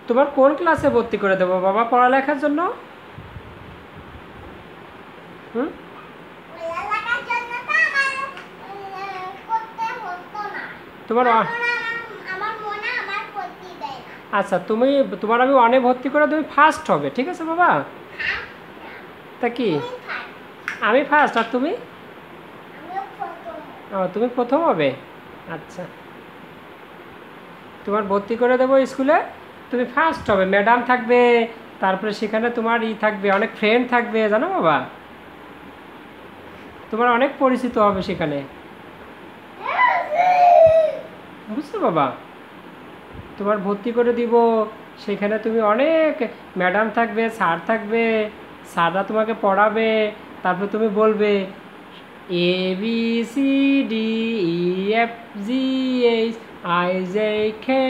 তোমার কোন ক্লাসে ভর্তি করে দেবো বাবা পড়ালেখার জন্য? হুম, তোমার আচ্ছা, তোমার আমি ওয়ানে ভর্তি করে তুমি ফার্স্ট হবে, ঠিক আছে বাবা? তা কি আমি ফার্স্ট আর তুমি? ও, তুমি প্রথম হবে। আচ্ছা, তোমার ভর্তি করে দেবো স্কুলে, তুমি ফার্স্ট হবে, ম্যাডাম থাকবে, তারপরে সেখানে তোমার থাকবে, অনেক ফ্রেন্ড থাকবে, জানো বাবা? তোমার অনেক পরিচিত হবে সেখানে, বুঝছো বাবা? তোমার ভর্তি করে দিব, সেখানে তুমি অনেক ম্যাডাম থাকবে, স্যার থাকবে, স্যাররা তোমাকে পড়াবে, তারপর তুমি বলবে A B C D E F G H I J K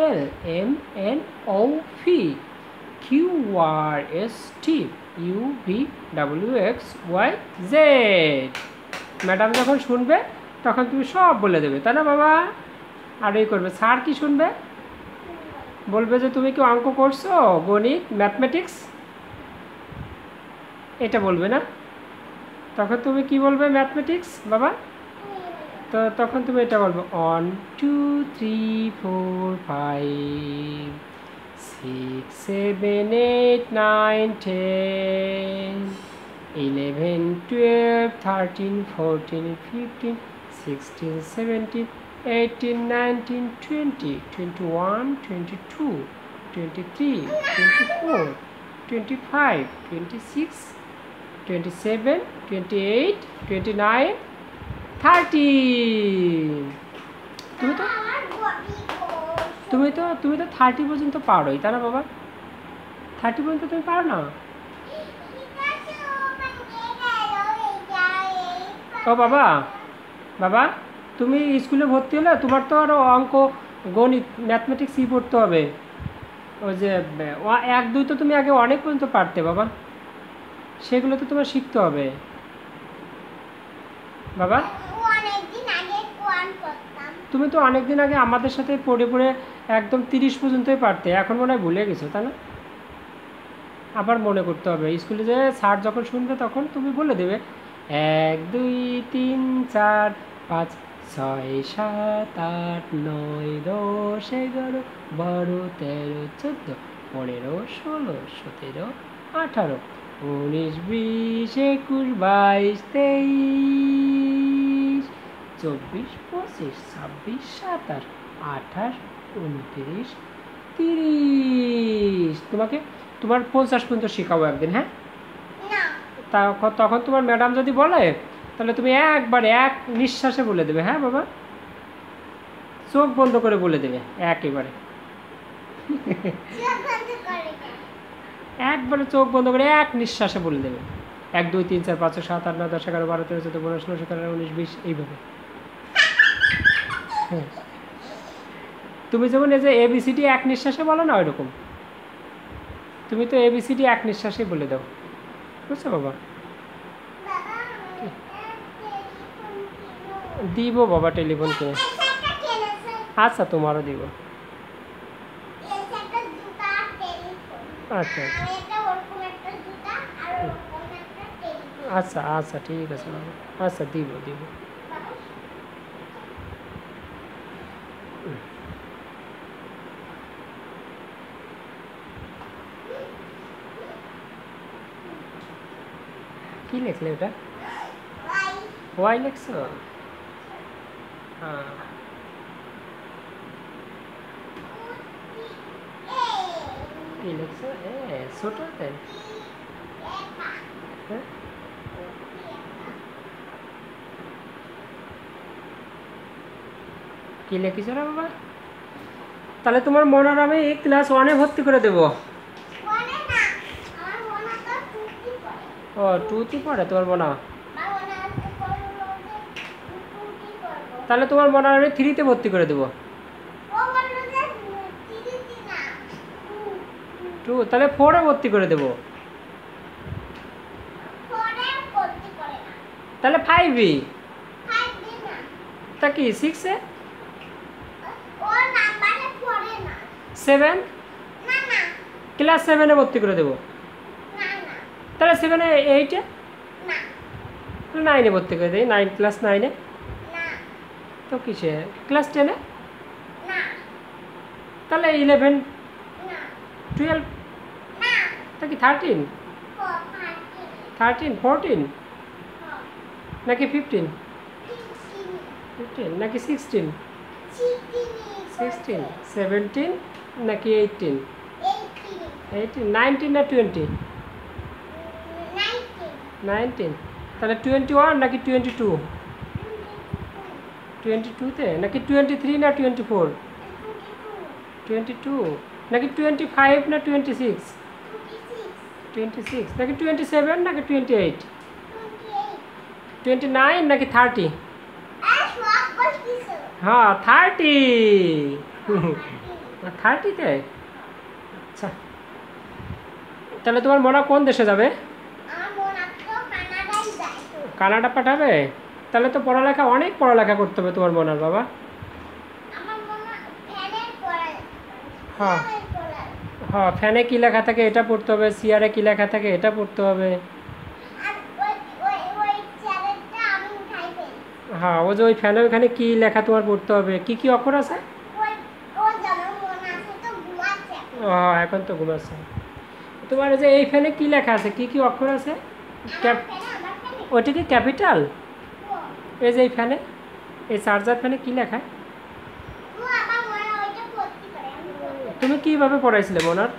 L M N O P Q R S T U V W X Y Z. Madam যখন শুনবে তখন তুমি সব বলে দেবে, তাই না বাবা? আর এই করবে, স্যার কি শুনবে? বলবে যে তুমি কি অঙ্ক করছো, গণিত, ম্যাথমেটিক্স, এটা বলবে না? তখন তুমি কি বলবে? ম্যাথমেটিক্স বাবা। তো তখন তুমি এটা বলবে 1 2 3 4 5 6 7 8 9 10 11 12 13 14 15 16 17 18 19 20 21 22 23 24 25 26 27 28 29 30। তুমি তো 30 পর্যন্ত পারোই, তাই না বাবা? 30 পর্যন্ত তুমি পারো না? ও বাবা, বাবা তুমি স্কুলে ভর্তি হলে তোমার তো আরও অঙ্ক, গণিত, ম্যাথমেটিক্স পড়তে হবে। ওই যে 1 2 তো তুমি আগে অনেক পর্যন্ত পারতে বাবা, সেগুলো তো তোমার শিখতে হবে বাবা। তুমি তো অনেক দিন আগে আমাদের সাথে পড়ে পড়ে একদম 30 পর্যন্তই পারতে, এখন মনে হয় ভুলে গেছো, তাই না? আবার মনে করতে হবে, স্কুলে যে স্যার যখন শুনবে তখন তুমি বলে দেবে 1 2 3 4 5 6 7 8 9 10 11 12 13 14 15 16 17 18 19 20 21 22 23 24 25 26 27 28 29 30। তোমাকে তোমার 50 পর্যন্ত শেখাবো একদিন, হ্যাঁ? তখন তোমার ম্যাডাম যদি বলে তাহলে তুমি একবারে এক নিঃশ্বাসে বলে দেবে, হ্যাঁ বাবা? চোখ বন্ধ করে বলে দেবে একেবারে, একবারে চোখ বন্ধ করে এক নিঃশ্বাসে বলে দেবে 1 2 3 4 5 6 7 8 9 10 11 12 13 14 15 16 17 19 20 এইভাবে। তুমি যেমন এই যে এবিসিডি এক নিঃশ্বাসে বলো না, ওইরকম তুমি তো এবিসিডি এক নিঃশ্বাসে বলে দাও, বুঝছো বাবা? দিব বাবা টেলিফোন কিনে। আচ্ছা, তোমারও দিব। আচ্ছা আচ্ছা আচ্ছা ঠিক আছে বাবা, আচ্ছা দিব দিব। কি লিখলে ওটা? ওয়াই লিখছো? হ্যাঁ, কি লিখছো? ছোট হাতের? হ্যাঁ, কি লিখেছো রে বাবা? তাহলে তোমার মনার আমি ক্লাস 1-এ ভর্তি করে দেবো। ও 2-তে পড়ে তোমার মনা? তাহলে তোমার মনার আমি 3-তে ভর্তি করে দেবো। 2 তাহলে 4-এ ভর্তি করে দেবো। তাহলে 5-এ? তা কি 6-এ? 7? ক্লাস 7-এ ভর্তি করে দেবো। তাহলে 7-এ 8-এ 9-এ ভর্তি করে দেই, 9 ক্লাস 9-এ। তো কিসে ক্লাস 10-এ? তাহলে 11 12 তা কি 13 14 নাকি 15 নাকি 16 17 নাকি 18 19 না 20? 19। তাহলে 21 নাকি 22? 22-তে নাকি 23 না 24? 22 নাকি 25 না 26? 26 নাকি 27 নাকি 28? 29 নাকি 30? হ্যাঁ 30। 30-তে? আচ্ছা, তাহলে তোমার মনা কোন দেশে যাবে? কানাডা পাঠাবে? তাহলে তো পড়ালেখা, অনেক পড়ালেখা করতে হবে তোমার মনার বাবা। হ্যাঁ হ্যাঁ, ফ্যানে কী লেখা থাকে এটা পড়তে হবে, চেয়ারে কী লেখা থাকে এটা পড়তে হবে। হ্যাঁ, ও যে ওই ফ্যানের ওখানে কী লেখা তোমার পড়তে হবে, কী কী অক্ষর আছে? হ্যাঁ, এখন তো ঘুমাচ্ছে। তোমার যে এই ফ্যানে কী লেখা আছে, কী কী অক্ষর আছে? ওইটা কি ক্যাপিটাল? এই যে এই ফ্যানে, এই চার্জার ফ্যানে কী লেখা? তুমি কীভাবে পড়াইছিলে মনার?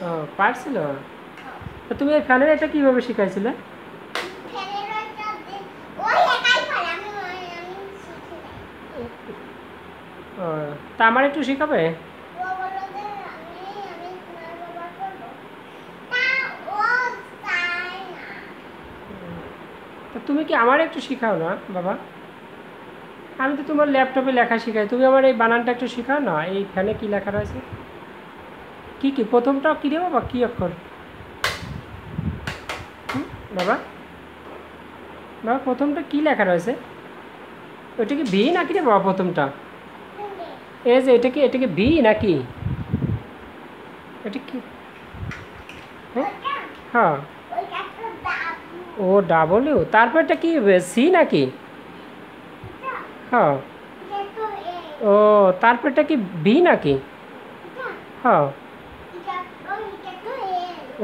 ও পারছিল। তো তুমি এই ফ্যানের এটা কীভাবে শিখাইছিলে? ও, তা আমার একটু শেখাবে? তা তুমি কি আমার একটু শেখাও না বাবা? আমি তো তোমার ল্যাপটপে লেখা শেখাই, তুমি আমার এই বানানটা একটু শেখাও না। এই ফ্যানে কী লেখা রয়েছে? কী কী প্রথমটাও কী রে বাবা, কী অক্ষর? বাবা বাবা প্রথমটা কী লেখা রয়েছে? ওইটা কি ভি নাকি রে বাবা প্রথমটা? এই যে এটা কি ভি নাকি? এটা কি? হ্যাঁ, ও ডাবলইউ। তারপরটা কি সি নাকি? হ্যাঁ। ও তারপরটা কি ভি নাকি? হ্যাঁ।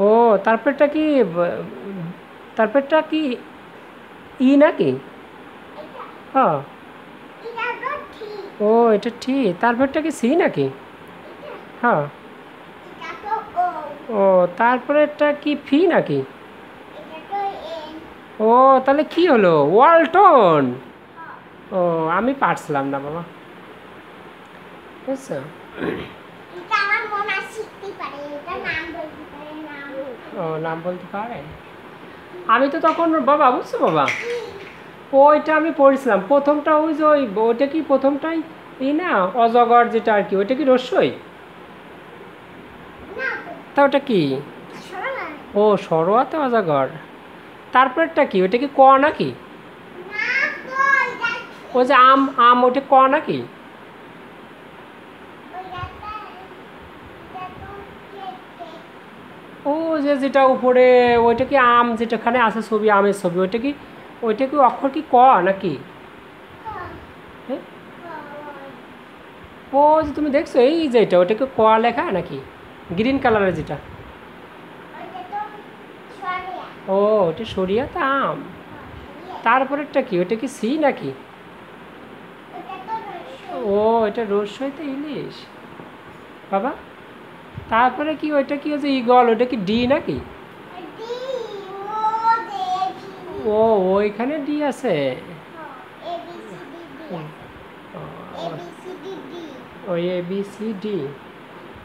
ও তারপরটা কি তারপরটা কি ই নাকি? হ্যাঁ। ও এটা ঠিক। তারপরটা কি সি নাকি? হ্যাঁ। ও তারপরেরটা কি ফি নাকি? ও তাহলে কি হলো, ওয়ালটন? ও আমি পারছিলাম না বাবা, বুঝছো? ও নাম বলতে পারে। আমি তো তখন বাবা, বুঝছো বাবা, ওইটা আমি পড়েছিলাম প্রথমটা, ওই যে ওইটা কি প্রথমটাই এই না অজগর যেটা আর কি, ওইটা কি রস্যই? তা ওটা কি? ও সরোয়াতে অজগর। তারপরটা কি, ওইটা কি ক নাকি? ও যে আম, আম ওটা ক নাকি? ও যে যেটা উপরে ওইটা কি আম, যেটাখানে আছে ছবি, আমের ছবি, ওইটা কি অক্ষর কি ক নাকি? হ্যাঁ, ও যে তুমি দেখছো এই যেটা, ওইটা কি ক লেখা নাকি? গ্রিন কালারের যেটা। ও ওটা সরিয়াতে আম। তারপরেরটা কি, ওইটা কি সি নাকি? ও এটা রসইতে ইলিশ বাবা। তারপরে কি ওইটা কি হচ্ছে ইগল, ওইটা কি ডি নাকি? ও ওইখানে ডি আছে। ওই এ বি সি ডি।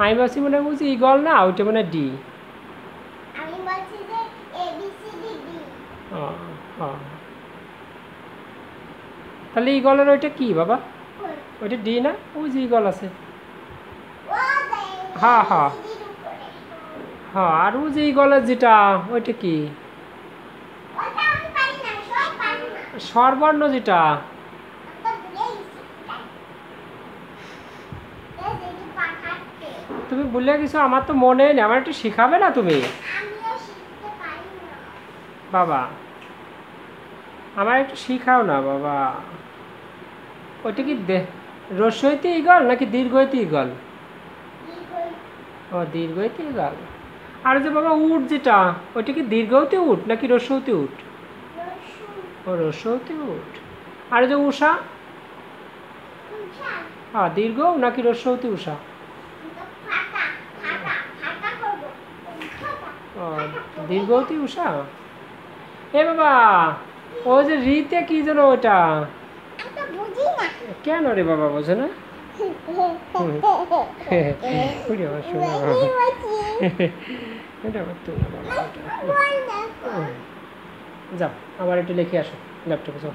আমি বলছি মনে বুঝি ইগল না, ওইটা মানে ডি। তাহলে ইগলের ওইটা কি বাবা? ওইটা ডি না? ওই যে ইগল আছে। হ্যাঁ হ্যাঁ হ্যাঁ, আর ও যে ইগলের যেটা, ওইটা কি? স্বরবর্ণ যেটা। তুমি ভুলে গেছো, আমার তো মনে নেই, আমার একটু শেখাবে না তুমি? বাবা আমার একটু শিখাও না বাবা। ওইটা কি রস্বইতে ইগল নাকি দীর্ঘইতে ইগল? ও দীর্ঘইতে ইগল। আর যে বাবা উট যেটা, ওইটা কি দীর্ঘতে উট নাকি রস্বইতে উট? ও রস্বইতে উট। আর যে উষা, হ্যাঁ দীর্ঘ নাকি রস্বইতে উষা? ও দীর্ঘতে উষা। এ বাবা ও যে রিতে কি যেন ওটা, কেন রে বাবা বোঝো না? ওরে বাবা, শোনো বাবা। এটা আবার তুমি না বাবা, ওটা। যাও আবার একটু লিখে আসো ল্যাপটপে, যাও।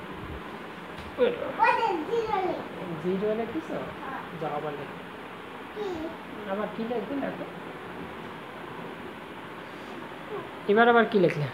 জিরো লিখিস? যাও আবার লেখো। আবার কি লিখবে দেখো, এবার আবার কি লিখলে?